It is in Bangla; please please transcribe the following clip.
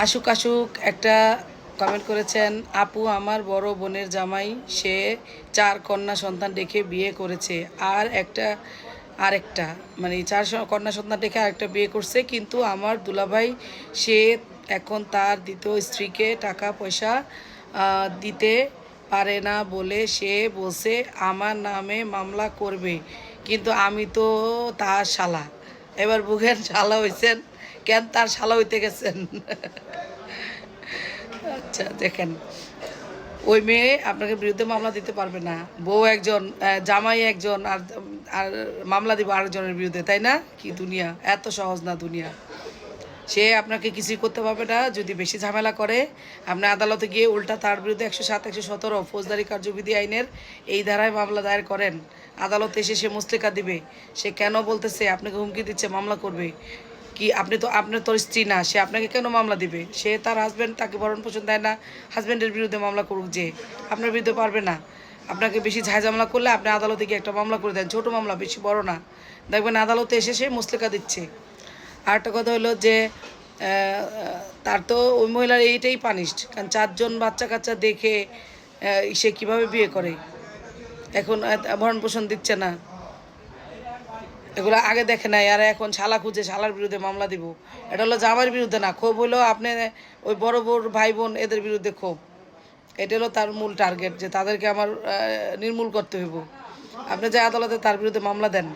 আশুক আশুক একটা কমেন্ট করেছেন, আপু আমার বড় বোনের জামাই, সে 4 কন্যা সন্তান রেখে বিয়ে করেছে, আর আরেকটা মানে 4 কন্যা সন্তান রেখে আরেকটা বিয়ে করছে, কিন্তু আমার দুলাভাই সে এখন তার দ্বিতীয় স্ত্রীকে টাকা পয়সা দিতে পারে না বলে সে বলছে আমার নামে মামলা করবে, কিন্তু আমি তো তার শালা। এবার বুঝেন শালা হয়েছেন কেন, তার শালা হইতে গেছেন। আচ্ছা দেখেন, ওই মেয়ে আপনাকে বিরুদ্ধে মামলা দিতে পারবে না, বউ একজন, জামাই একজন, আর আর মামলা দিব আরেকজনের বিরুদ্ধে, তাই না? কি দুনিয়া, এত সহজ না দুনিয়া। সে আপনাকে কিছুই করতে পারবে না। যদি বেশি ঝামেলা করে আপনি আদালতে গিয়ে উল্টা তার বিরুদ্ধে 107, 117 ফৌজদারি কার্যবিধি আইনের এই ধারায় মামলা দায়ের করেন। আদালতে এসে সে মুস্তেকা দিবে, সে কেন বলতেছে আপনাকে হুমকি দিচ্ছে মামলা করবে। কি আপনি তো, আপনার তোর স্ত্রী না, সে আপনাকে কেন মামলা দিবে? সে তার হাজব্যান্ড তাকে ভরণ পোষণ দেয় না, হাজব্যান্ডের বিরুদ্ধে মামলা করুক, যে আপনার বিরুদ্ধে পারবে না। আপনাকে বেশি ঝামেলা করলে আপনি আদালতে গিয়ে একটা মামলা করে দেন, ছোটো মামলা, বেশি বড় না, দেখবেন আদালতে এসে সে মুস্তেকা দিচ্ছে। আরেকটা কথা হলো যে তার তো ওই মহিলার এইটাই পানিশড, কারণ 4 জন বাচ্চা কাচ্চা দেখে সে কিভাবে বিয়ে করে, এখন ভরণ পোষণ দিচ্ছে না, এগুলো আগে দেখে নাই, আর এখন শালা খুঁজে শালার বিরুদ্ধে মামলা দিব। এটা হলো জামাইয়ের বিরুদ্ধে না, ক্ষোভ হলো আপনি ওই বড় বড় ভাই বোন এদের বিরুদ্ধে ক্ষোভ। এটা হলো তার মূল টার্গেট, যে তাদেরকে আমার নির্মূল করতে হইব। আপনি যে আদালতে তার বিরুদ্ধে মামলা দেন।